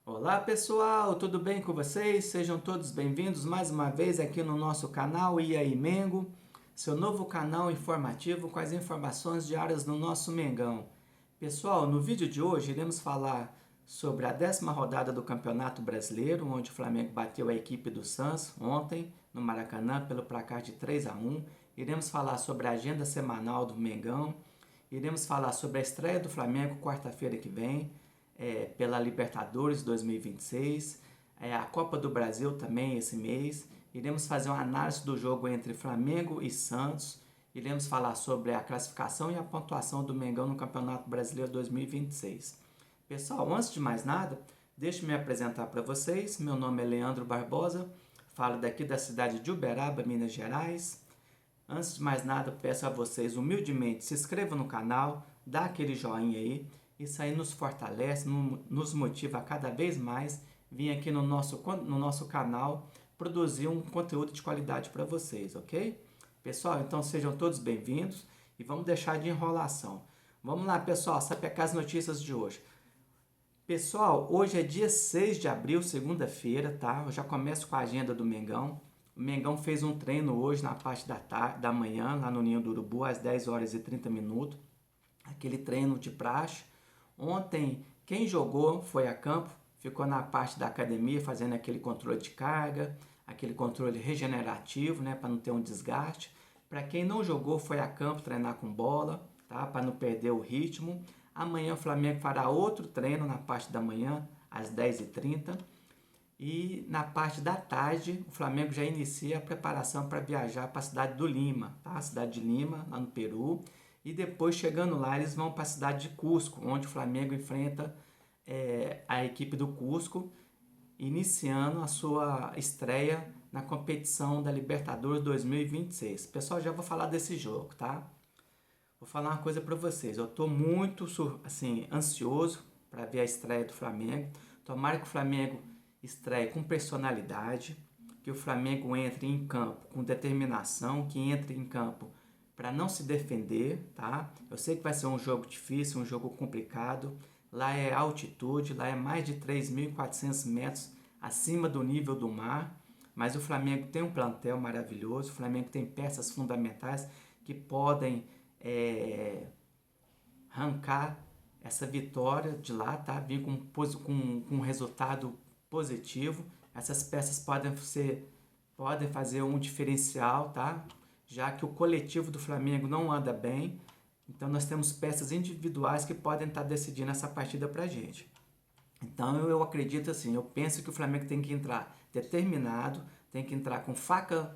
Olá pessoal, tudo bem com vocês? Sejam todos bem-vindos mais uma vez aqui no nosso canal E aí Mengo, seu novo canal informativo com as informações diárias do nosso Mengão. Pessoal, no vídeo de hoje iremos falar sobre a 10ª rodada do Campeonato Brasileiro, onde o Flamengo bateu a equipe do Santos ontem no Maracanã pelo placar de 3-1. Iremos falar sobre a agenda semanal do Mengão, iremos falar sobre a estreia do Flamengo quarta-feira que vem, pela Libertadores 2026, a Copa do Brasil também esse mês. Iremos fazer uma análise do jogo entre Flamengo e Santos. Iremos falar sobre a classificação e a pontuação do Mengão no Campeonato Brasileiro 2026. Pessoal, antes de mais nada, deixe-me me apresentar para vocês. Meu nome é Leandro Barbosa, falo daqui da cidade de Uberaba, Minas Gerais. Antes de mais nada, peço a vocês humildemente se inscrevam no canal, dá aquele joinha aí. Isso aí nos fortalece, nos motiva a cada vez mais vir aqui no nosso canal produzir um conteúdo de qualidade para vocês, ok? Pessoal, então sejam todos bem-vindos e vamos deixar de enrolação. Vamos lá, pessoal, sapecar as notícias de hoje. Pessoal, hoje é dia 6 de abril, segunda-feira, tá? Eu já começo com a agenda do Mengão. O Mengão fez um treino hoje na parte da manhã, lá no Ninho do Urubu, às 10 horas e 30 minutos. Aquele treino de praxe. Ontem, quem jogou foi a campo, ficou na parte da academia fazendo aquele controle de carga, aquele controle regenerativo, né, para não ter um desgaste. Para quem não jogou, foi a campo treinar com bola, tá, para não perder o ritmo. Amanhã o Flamengo fará outro treino na parte da manhã, às 10h30. E na parte da tarde, o Flamengo já inicia a preparação para viajar para a cidade do Lima, tá? A cidade de Lima, lá no Peru. E depois, chegando lá, eles vão para a cidade de Cusco, onde o Flamengo enfrenta a equipe do Cusco, iniciando a sua estreia na competição da Libertadores 2026. Pessoal, já vou falar desse jogo, tá? Vou falar uma coisa para vocês. Eu estou muito assim, ansioso para ver a estreia do Flamengo. Tomara que o Flamengo estreie com personalidade, que o Flamengo entre em campo com determinação, que entre em campo para não se defender, tá? Eu sei que vai ser um jogo difícil, um jogo complicado. Lá é altitude, lá é mais de 3.400 metros acima do nível do mar. Mas o Flamengo tem um plantel maravilhoso, o Flamengo tem peças fundamentais que podem arrancar essa vitória de lá, tá? Vir com um resultado positivo. Essas peças podem fazer um diferencial, tá? Já que o coletivo do Flamengo não anda bem, então nós temos peças individuais que podem estar decidindo essa partida pra gente. Então eu acredito assim, eu penso que o Flamengo tem que entrar determinado, tem que entrar com faca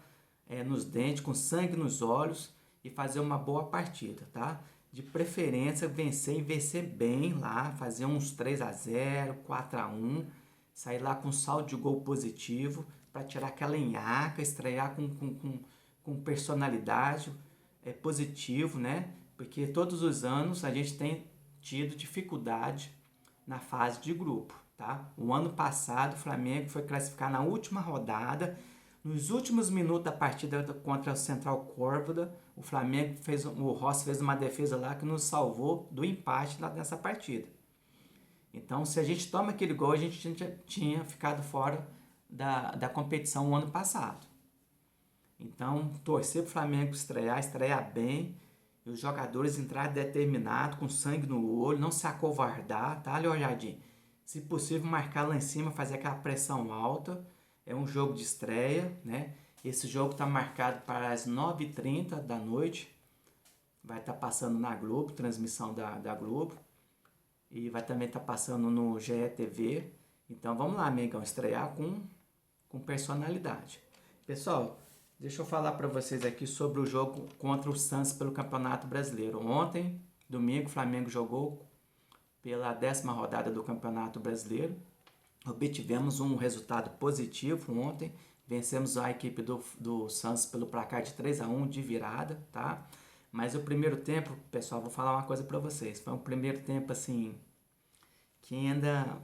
nos dentes, com sangue nos olhos e fazer uma boa partida, tá? De preferência vencer e vencer bem lá, fazer uns 3-0, 4-1, sair lá com saldo de gol positivo para tirar aquela nhaca, estrear com personalidade, positivo, né? Porque todos os anos a gente tem tido dificuldade na fase de grupo, tá? O ano passado o Flamengo foi classificar na última rodada, nos últimos minutos da partida contra o Central Córdoba, o Rossi fez uma defesa lá que nos salvou do empate nessa partida. Então, se a gente toma aquele gol, a gente tinha ficado fora da competição o ano passado. Então, torcer para o Flamengo estrear bem, e os jogadores entrarem determinados, com sangue no olho, não se acovardar, tá, Leonardinho? Se possível, marcar lá em cima, fazer aquela pressão alta. É um jogo de estreia, né? Esse jogo está marcado para as 9h30 da noite. Vai estar passando na Globo, transmissão da Globo. E vai também estar passando no GETV. Então vamos lá, Mengão, estrear com personalidade. Pessoal, deixa eu falar para vocês aqui sobre o jogo contra o Santos pelo Campeonato Brasileiro. Ontem, domingo, o Flamengo jogou pela 10ª rodada do Campeonato Brasileiro. Obtivemos um resultado positivo ontem. Vencemos a equipe do Santos pelo placar de 3-1 de virada, tá? Mas o primeiro tempo, pessoal, vou falar uma coisa para vocês. Foi um primeiro tempo assim que ainda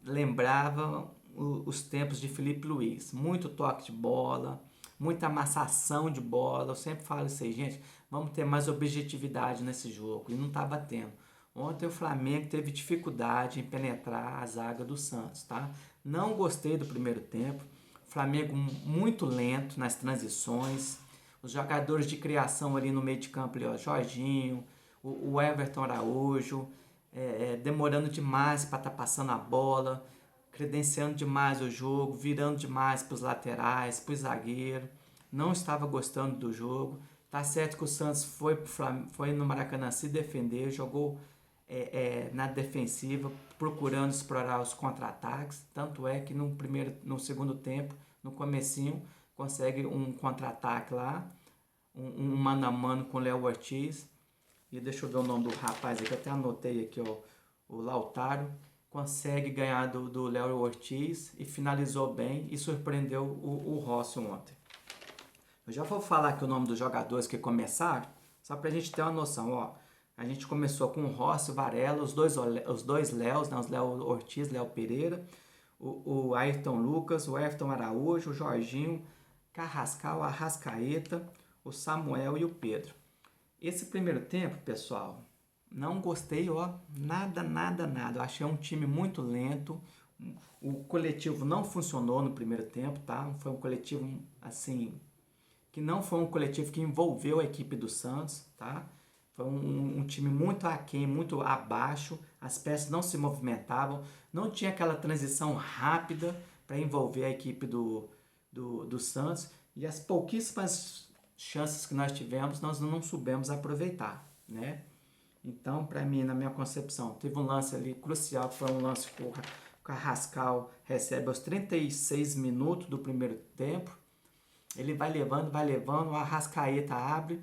lembrava os tempos de Felipe Luiz. Muito toque de bola, muita amassação de bola. Eu sempre falo isso aí, gente, vamos ter mais objetividade nesse jogo. E não estava tendo. Ontem o Flamengo teve dificuldade em penetrar a zaga do Santos, tá? Não gostei do primeiro tempo. O Flamengo muito lento nas transições. Os jogadores de criação ali no meio de campo, ali, ó, Jorginho, o Everton Araújo, demorando demais para estar passando a bola, credenciando demais o jogo, virando demais para os laterais, para o zagueiro. Não estava gostando do jogo. Tá certo que o Santos foi no Maracanã se defender, jogou na defensiva, procurando explorar os contra-ataques. Tanto é que no segundo tempo, no comecinho, consegue um contra-ataque lá, um mano a mano com o Léo Ortiz. E deixa eu ver o nome do rapaz aqui, eu até anotei aqui, ó, o Lautaro. Consegue ganhar do Léo Ortiz e finalizou bem e surpreendeu o Rossi ontem. Eu já vou falar aqui o nome dos jogadores que começaram, só pra gente ter uma noção, ó. A gente começou com o Rossi, o Varela, os dois Léos, né? Os Léo Ortiz, Léo Pereira, o Ayrton Lucas, o Everton Araújo, o Jorginho, Carrascal, Arrascaeta, o Samuel e o Pedro. Esse primeiro tempo, pessoal, não gostei, ó, nada. Eu achei um time muito lento. O coletivo não funcionou no primeiro tempo, tá? Foi um coletivo, assim, que não foi um coletivo que envolveu a equipe do Santos, tá? Foi um time muito aquém, muito abaixo, as peças não se movimentavam, não tinha aquela transição rápida para envolver a equipe do Santos, e as pouquíssimas chances que nós tivemos, nós não soubemos aproveitar, né? Então, para mim, na minha concepção, teve um lance ali crucial, que foi um lance que o Carrascal recebe aos 36 minutos do primeiro tempo. Ele vai levando, o Arrascaeta abre.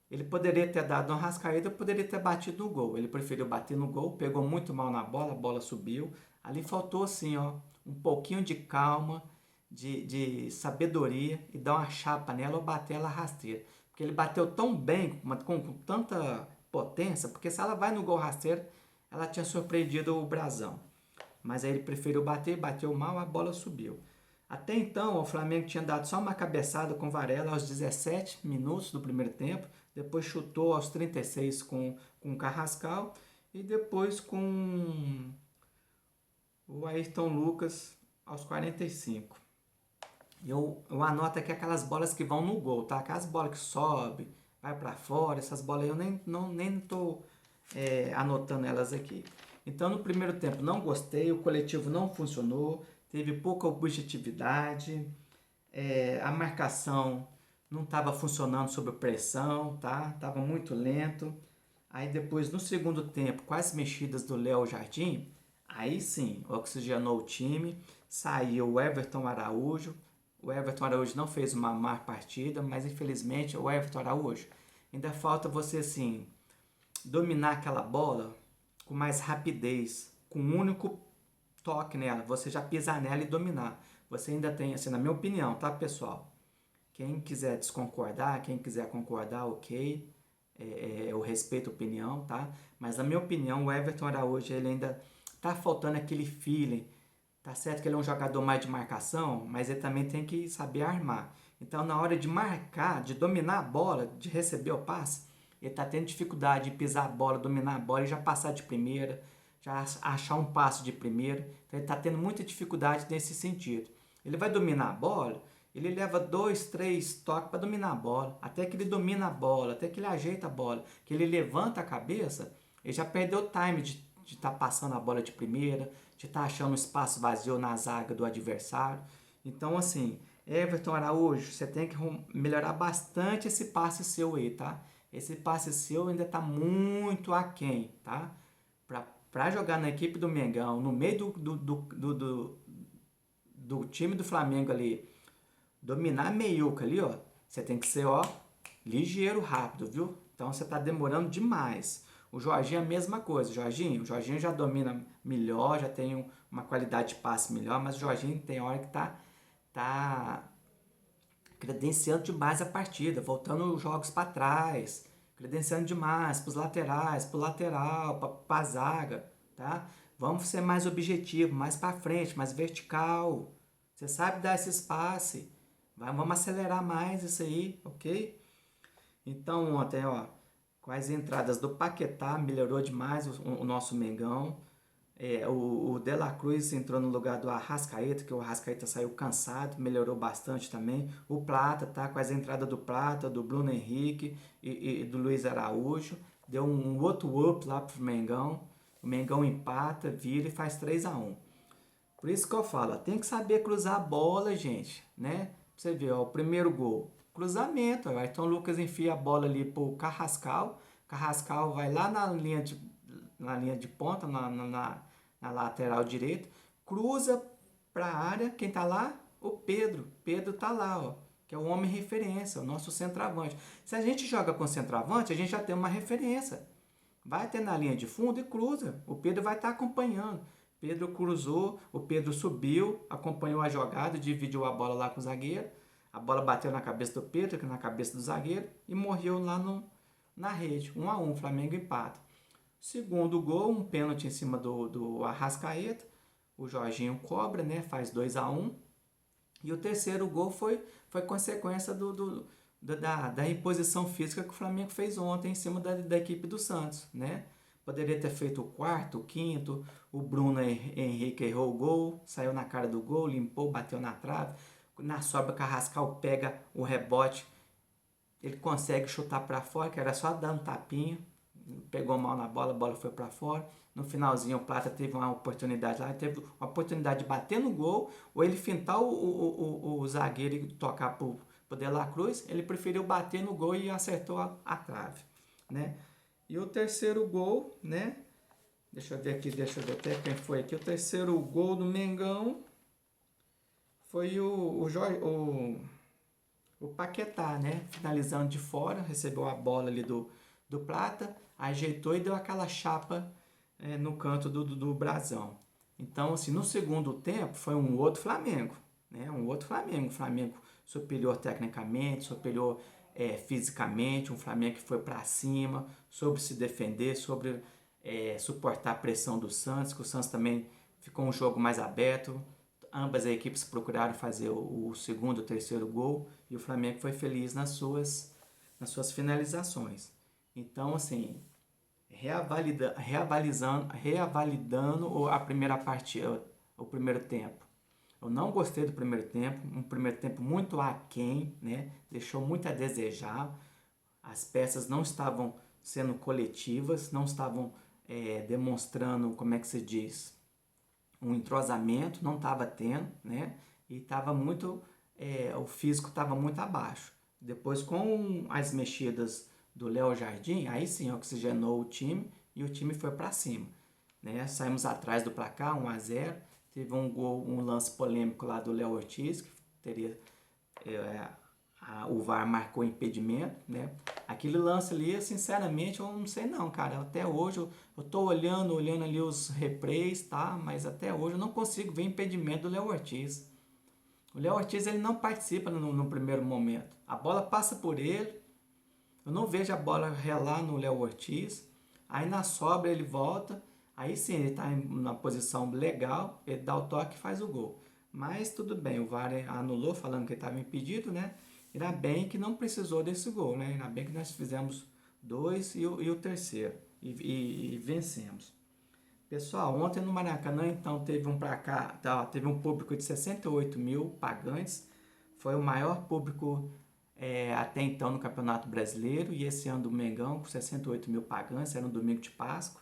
Ele poderia ter dado no Arrascaeta, poderia ter batido no gol. Ele preferiu bater no gol, pegou muito mal na bola, a bola subiu. Ali faltou assim, ó, um pouquinho de calma, de sabedoria e dar uma chapa nela ou bater ela rasteira. Porque ele bateu tão bem, com tanta potência, porque se ela vai no gol rasteiro, ela tinha surpreendido o Brasão. Mas aí ele preferiu bater, bateu mal, a bola subiu. Até então, o Flamengo tinha dado só uma cabeçada com o Varela aos 17 minutos do primeiro tempo, depois chutou aos 36 com o Carrascal e depois com o Ayrton Lucas aos 45. Eu anoto aqui aquelas bolas que vão no gol, tá? Aquelas bolas que sobem, vai para fora, essas bolas aí eu nem tô anotando elas aqui. Então, no primeiro tempo não gostei, o coletivo não funcionou, teve pouca objetividade, a marcação não estava funcionando sob pressão, tá? Tava muito lento. Aí depois, no segundo tempo, com as mexidas do Léo Jardim, aí sim, oxigenou o time, saiu o Everton Araújo. O Everton Araújo não fez uma má partida, mas infelizmente o Everton Araújo, ainda falta você assim, dominar aquela bola com mais rapidez, com um único toque nela, você já pisar nela e dominar. Você ainda tem, assim, na minha opinião, tá, pessoal? Quem quiser desconcordar, quem quiser concordar, ok. Eu respeito a opinião, tá? Mas na minha opinião, o Everton Araújo, ele ainda tá faltando aquele feeling. Tá certo que ele é um jogador mais de marcação, mas ele também tem que saber armar. Então, na hora de marcar, de dominar a bola, de receber o passe, ele tá tendo dificuldade de pisar a bola, dominar a bola e já passar de primeira, já achar um passo de primeira. Então, ele tá tendo muita dificuldade nesse sentido. Ele vai dominar a bola, ele leva 2, 3 toques para dominar a bola, até que ele domina a bola, até que ele ajeita a bola, que ele levanta a cabeça, ele já perdeu o time de estar passando a bola de primeira, de estar achando um espaço vazio na zaga do adversário. Então, assim, Everton Araújo, você tem que melhorar bastante esse passe seu aí, tá? Esse passe seu ainda está muito aquém, tá? Para jogar na equipe do Mengão, no meio do time do Flamengo ali, dominar a meiuca ali, ó, você tem que ser, ó, ligeiro, rápido, viu? Então você tá demorando demais. O Jorginho é a mesma coisa. O Jorginho já domina melhor, já tem uma qualidade de passe melhor, mas o Jorginho tem hora que tá credenciando demais a partida, voltando os jogos para trás, credenciando demais para os laterais, para o lateral, para a zaga, tá? Vamos ser mais objetivo, mais para frente, mais vertical. Você sabe dar esse espaço. Vamos acelerar mais isso aí, ok? Então ontem, ó, Com as entradas do Paquetá, melhorou demais o nosso Mengão. O De La Cruz entrou no lugar do Arrascaeta, que o Arrascaeta saiu cansado, melhorou bastante também. O Plata, tá? Com as entradas do Plata, do Bruno Henrique e do Luiz Araújo. Deu um outro up lá pro Mengão. O Mengão empata, vira e faz 3-1. Por isso que eu falo, tem que saber cruzar a bola, gente, né? Pra você ver, ó, o primeiro gol, cruzamento. Ó, então o Lucas enfia a bola ali pro Carrascal. Carrascal vai lá na linha de ponta, na lateral direita, cruza para a área. Quem tá lá? O Pedro. Pedro tá lá, ó, que é o homem referência, o nosso centroavante. Se a gente joga com centroavante, a gente já tem uma referência. Vai ter na linha de fundo e cruza. O Pedro vai estar acompanhando. Pedro cruzou, o Pedro subiu, acompanhou a jogada, dividiu a bola lá com o zagueiro. A bola bateu na cabeça do Pedro, na cabeça do zagueiro, e morreu lá na rede. 1-1, Flamengo empata. Segundo gol, um pênalti em cima do Arrascaeta. O Jorginho cobra, né? Faz 2-1. E o terceiro gol foi consequência da imposição física que o Flamengo fez ontem em cima da equipe do Santos, né? Poderia ter feito o quarto, o quinto. O Bruno Henrique errou o gol, saiu na cara do gol, limpou, bateu na trave. Na sobra, o Carrascal pega o rebote, ele consegue chutar para fora, que era só dar um tapinha. Pegou mal na bola, a bola foi para fora. No finalzinho, o Plata teve uma oportunidade lá, teve uma oportunidade de bater no gol, ou ele fintar o zagueiro e tocar pro De La Cruz. Ele preferiu bater no gol e acertou a trave, né? E o terceiro gol, né? Deixa eu ver até quem foi aqui. O terceiro gol do Mengão foi o Paquetá, né? Finalizando de fora, recebeu a bola ali do Plata, ajeitou e deu aquela chapa no canto do brasão. Então, assim, no segundo tempo foi um outro Flamengo, né? Um outro Flamengo. Um Flamengo superior tecnicamente, superior fisicamente, um Flamengo que foi para cima, soube se defender, soube suportar a pressão do Santos, que o Santos também ficou um jogo mais aberto. Ambas as equipes procuraram fazer o segundo e o terceiro gol e o Flamengo foi feliz nas suas finalizações. Então, assim, reavalidando a primeira partida, o primeiro tempo. Eu não gostei do primeiro tempo, um primeiro tempo muito aquém, né? Deixou muito a desejar. As peças não estavam sendo coletivas, não estavam demonstrando, como é que se diz, um entrosamento, não estava tendo, né? E estava muito, o físico estava muito abaixo. Depois, com as mexidas do Léo Jardim, aí sim oxigenou o time e o time foi para cima, né? Saímos atrás do placar, 1-0. Teve um lance polêmico lá do Léo Ortiz, que teria o VAR marcou impedimento, né? Aquele lance ali, sinceramente, eu não sei não, cara. Até hoje eu tô olhando ali os replays, tá? Mas até hoje eu não consigo ver impedimento do Léo Ortiz. O Léo Ortiz, ele não participa no primeiro momento. A bola passa por ele, eu não vejo a bola relar no Léo Ortiz. Aí na sobra ele volta, aí sim ele está na posição legal, ele dá o toque e faz o gol. Mas tudo bem, o VAR anulou falando que ele estava impedido, né? Ainda bem que não precisou desse gol, né? Ainda bem que nós fizemos 2 e o terceiro e vencemos. Pessoal, ontem no Maracanã, então, teve um público de 68 mil pagantes. Foi o maior público até então no Campeonato Brasileiro. E esse ano do Mengão, com 68 mil pagantes, era no domingo de Páscoa.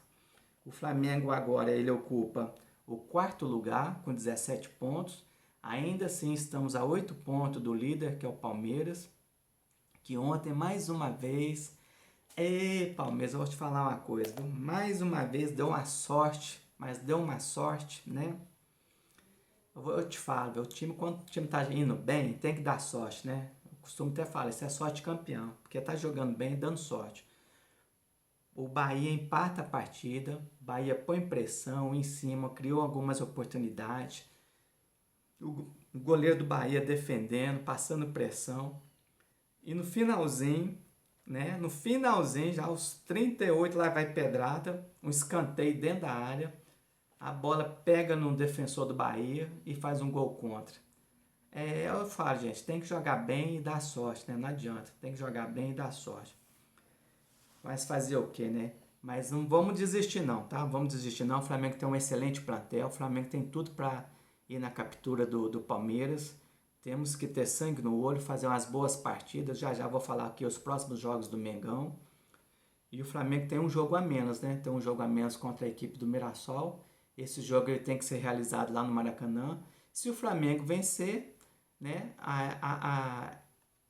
O Flamengo agora ele ocupa o quarto lugar, com 17 pontos. Ainda assim, estamos a 8 pontos do líder, que é o Palmeiras, que ontem, mais uma vez... Palmeiras, eu vou te falar uma coisa, viu? Mais uma vez deu uma sorte, mas deu uma sorte, né? Eu te falo, quando o time tá indo bem, tem que dar sorte, né? Eu costumo até falar, isso é sorte campeão, porque tá jogando bem e dando sorte. O Bahia empata a partida, o Bahia põe pressão em cima, criou algumas oportunidades. O goleiro do Bahia defendendo, passando pressão. E no finalzinho, né? No finalzinho, já aos 38, lá vai pedrada, um escanteio dentro da área. A bola pega no defensor do Bahia e faz um gol contra. Eu falo, gente, tem que jogar bem e dar sorte, né? Não adianta, tem que jogar bem e dar sorte. Mas fazer o quê, né? Mas não vamos desistir não, tá? Vamos desistir não. O Flamengo tem um excelente plantel. O Flamengo tem tudo para ir na captura do Palmeiras. Temos que ter sangue no olho, fazer umas boas partidas. Já já vou falar aqui os próximos jogos do Mengão. E o Flamengo tem um jogo a menos, né? Tem um jogo a menos contra a equipe do Mirassol. Esse jogo ele tem que ser realizado lá no Maracanã. Se o Flamengo vencer, né?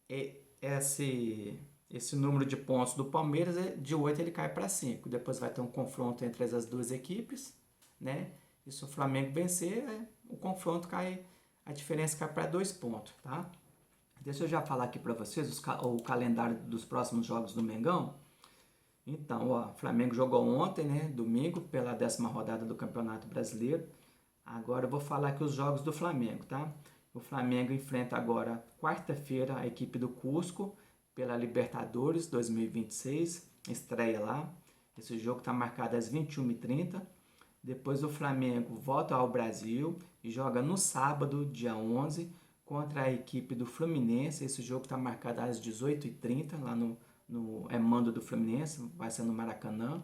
Esse número de pontos do Palmeiras, de 8 ele cai para 5. Depois vai ter um confronto entre as duas equipes, né? E se o Flamengo vencer, o confronto cai, a diferença cai para 2 pontos, tá? Deixa eu já falar aqui para vocês o calendário dos próximos jogos do Mengão. Então, ó, o Flamengo jogou ontem, né, domingo, pela 10ª rodada do Campeonato Brasileiro. Agora eu vou falar aqui os jogos do Flamengo, tá? O Flamengo enfrenta agora, quarta-feira, a equipe do Cusco, pela Libertadores 2026, estreia lá. Esse jogo está marcado às 21h30. Depois o Flamengo volta ao Brasil e joga no sábado, dia 11, contra a equipe do Fluminense. Esse jogo está marcado às 18h30, lá no mando do Fluminense, vai ser no Maracanã.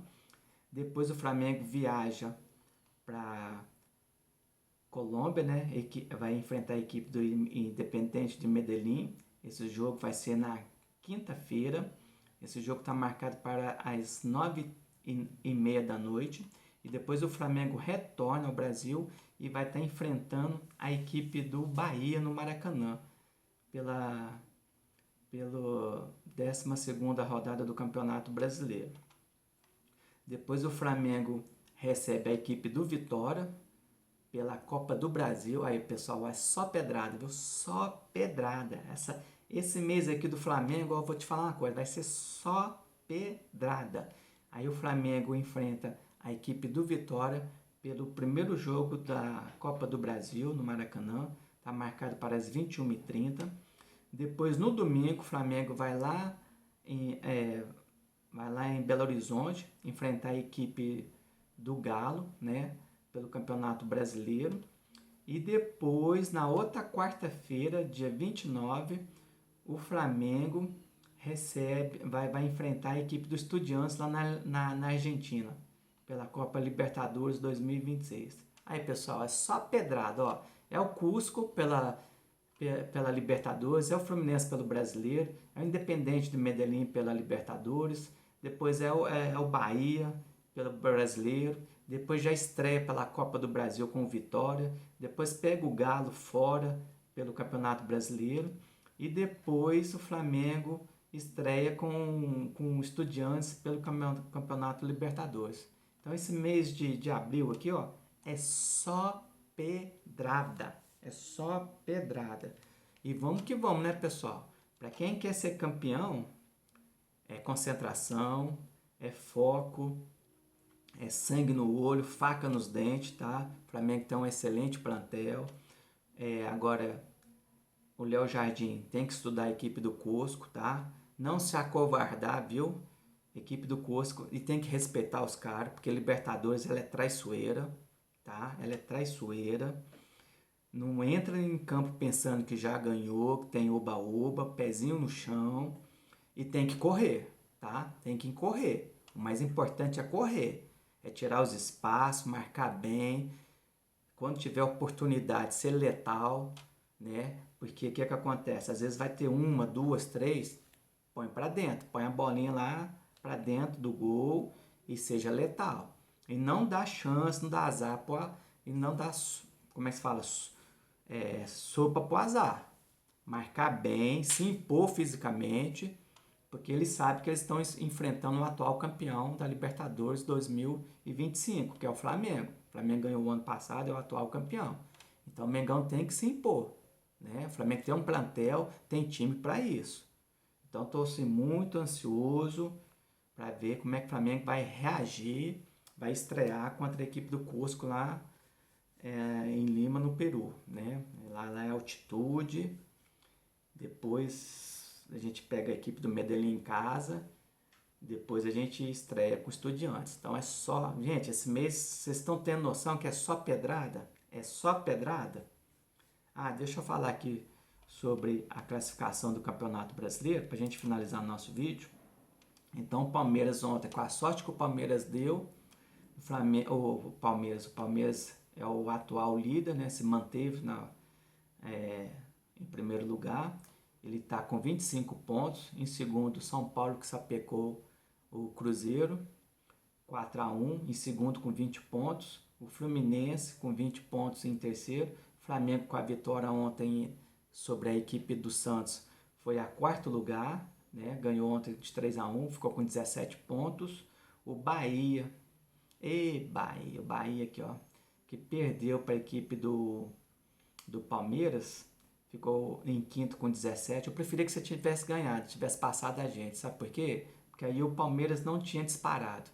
Depois o Flamengo viaja para Colômbia, né? Vai enfrentar a equipe do Independiente de Medellín. Esse jogo vai ser na quinta-feira. Esse jogo está marcado para as 9h30 da noite. E depois o Flamengo retorna ao Brasil e vai estar enfrentando a equipe do Bahia no Maracanã pela 12ª rodada do Campeonato Brasileiro. Depois o Flamengo recebe a equipe do Vitória pela Copa do Brasil. Aí, pessoal, é só pedrada, viu? Só pedrada. Esse mês aqui do Flamengo, eu vou te falar uma coisa, vai ser só pedrada. Aí o Flamengo enfrenta a equipe do Vitória pelo primeiro jogo da Copa do Brasil no Maracanã. Está marcado para as 21h30. Depois, no domingo, o Flamengo vai lá em Belo Horizonte enfrentar a equipe do Galo, né, pelo Campeonato Brasileiro. E depois, na outra quarta-feira, dia 29, o Flamengo vai enfrentar a equipe do Estudiantes lá na Argentina, pela Copa Libertadores 2026. Aí, pessoal, é só pedrada, ó. É o Cusco pela Libertadores, é o Fluminense pelo Brasileiro, é o Independente de Medellín pela Libertadores, depois é o Bahia pelo Brasileiro, depois já estreia pela Copa do Brasil com o Vitória, depois pega o Galo fora pelo Campeonato Brasileiro e depois o Flamengo estreia com o Estudiantes pelo Campeonato Libertadores. Então esse mês de abril aqui, ó, é só pedrada. É só pedrada. E vamos que vamos, né, pessoal? Para quem quer ser campeão, é concentração, é foco, é sangue no olho, faca nos dentes, tá? O Flamengo tem um excelente plantel. Agora, o Léo Jardim tem que estudar a equipe do Cusco, tá? Não se acovardar, viu? Equipe do Cusco. E tem que respeitar os caras, porque Libertadores, ela é traiçoeira, tá? Ela é traiçoeira. Não entra em campo pensando que já ganhou, que tem oba-oba, pezinho no chão e tem que correr, tá? Tem que correr. O mais importante é correr, é tirar os espaços, marcar bem. Quando tiver oportunidade, ser letal, né? Porque o que acontece? Às vezes vai ter uma, duas, três, põe para dentro, põe a bolinha lá para dentro do gol e seja letal. E não dá chance, não dá azar, e não dá, como é que se fala? Sopa pro azar. Marcar bem, se impor fisicamente, porque eles sabem que eles estão enfrentando o atual campeão da Libertadores 2025, que é o Flamengo. O Flamengo ganhou o ano passado, é o atual campeão. Então o Mengão tem que se impor, né? O Flamengo tem um plantel, tem time para isso. Então estou assim, muito ansioso para ver como é que o Flamengo vai reagir, vai estrear contra a equipe do Cusco lá em Lima, no Peru, né? Lá é altitude. Depois a gente pega a equipe do Medellín em casa. Depois a gente estreia com Estudiantes. Então é só... Gente, esse mês vocês estão tendo noção que é só pedrada? É só pedrada? Deixa eu falar aqui sobre a classificação do Campeonato Brasileiro, para a gente finalizar nosso vídeo. Então o Palmeiras ontem, com a sorte que o Palmeiras deu, o Palmeiras é o atual líder, né? Se manteve em primeiro lugar. Ele está com 25 pontos. Em segundo, São Paulo, que sapecou o Cruzeiro, 4-1. Em segundo, com 20 pontos. O Fluminense, com 20 pontos, em terceiro. Flamengo, com a vitória ontem sobre a equipe do Santos, foi a quarto lugar, né? Ganhou ontem de 3-1, ficou com 17 pontos. O Bahia, o Bahia aqui, ó, que perdeu para a equipe do Palmeiras, ficou em quinto com 17. Eu preferia que você tivesse ganhado, tivesse passado a gente, sabe por quê? Porque aí o Palmeiras não tinha disparado.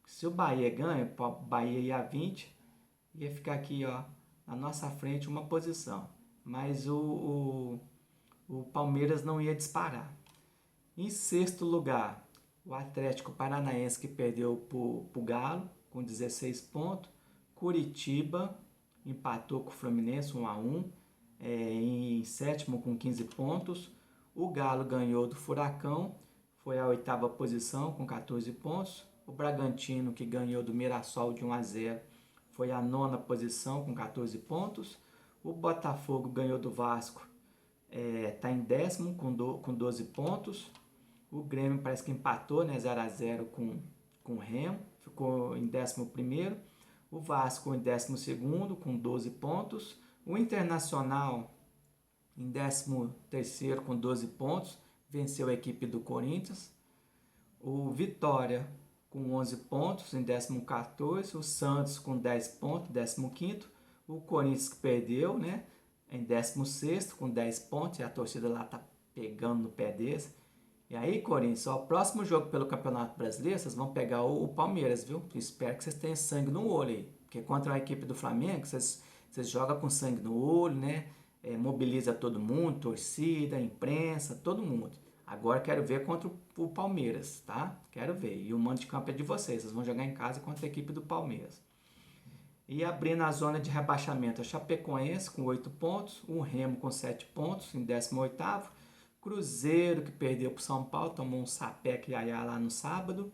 Se o Bahia ganha, o Bahia ia a 20, ia ficar aqui, ó, na nossa frente uma posição. Mas o Palmeiras não ia disparar. Em sexto lugar, o Atlético Paranaense, que perdeu para o Galo com 16 pontos. Curitiba empatou com o Fluminense 1-1. Em sétimo com 15 pontos. O Galo ganhou do Furacão, foi a oitava posição com 14 pontos. O Bragantino, que ganhou do Mirassol de 1-0, foi a nona posição com 14 pontos. O Botafogo ganhou do Vasco, está em décimo com 12 pontos. O Grêmio parece que empatou, né, 0-0 com o Remo, ficou em 11º. O Vasco em 12º com 12 pontos. O Internacional em 13º com 12 pontos, venceu a equipe do Corinthians. O Vitória com 11 pontos em 14º. O Santos com 10 pontos, 15º. O Corinthians, que perdeu, né, em 16º com 10 pontos, e a torcida lá tá pegando no pé desse. E aí, Corinthians, ó, o próximo jogo pelo Campeonato Brasileiro, vocês vão pegar o Palmeiras, viu? Espero que vocês tenham sangue no olho aí. Porque contra a equipe do Flamengo, vocês jogam com sangue no olho, né? Mobiliza todo mundo, torcida, imprensa, todo mundo. Agora quero ver contra o Palmeiras, tá? Quero ver. E o mando de campo é de vocês. Vocês vão jogar em casa contra a equipe do Palmeiras. E abrindo a zona de rebaixamento, a Chapecoense com 8 pontos. O Remo com 7 pontos em 18º. Cruzeiro, que perdeu para o São Paulo, tomou um sapeca iaiá lá no sábado,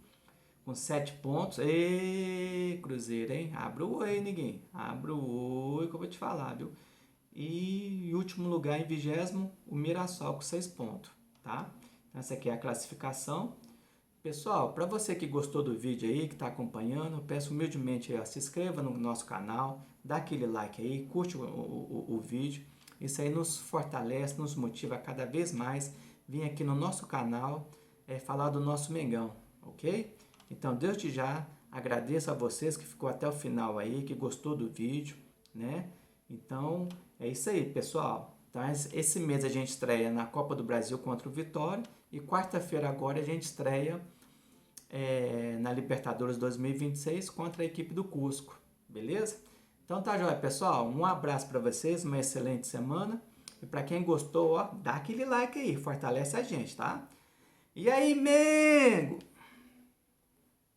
com 7 pontos. Ê, Cruzeiro, hein? Abre o olho, ninguém. Abre o olho que eu vou te falar, viu? E em último lugar, em 20º, o Mirassol com 6 pontos, tá? Então essa aqui é a classificação. Pessoal, para você que gostou do vídeo aí, que está acompanhando, eu peço humildemente aí, ó, se inscreva no nosso canal, dá aquele like aí, curte o vídeo. Isso aí nos fortalece, nos motiva a cada vez mais vir aqui no nosso canal falar do nosso Mengão, ok? Então, desde já, agradeço a vocês que ficou até o final aí, que gostou do vídeo, né? Então, é isso aí, pessoal. Então, esse mês a gente estreia na Copa do Brasil contra o Vitória e quarta-feira agora a gente estreia na Libertadores 2026 contra a equipe do Cusco, beleza? Então tá joia, pessoal, um abraço para vocês, uma excelente semana. E para quem gostou, ó, dá aquele like aí, fortalece a gente, tá? E aí, Mengo?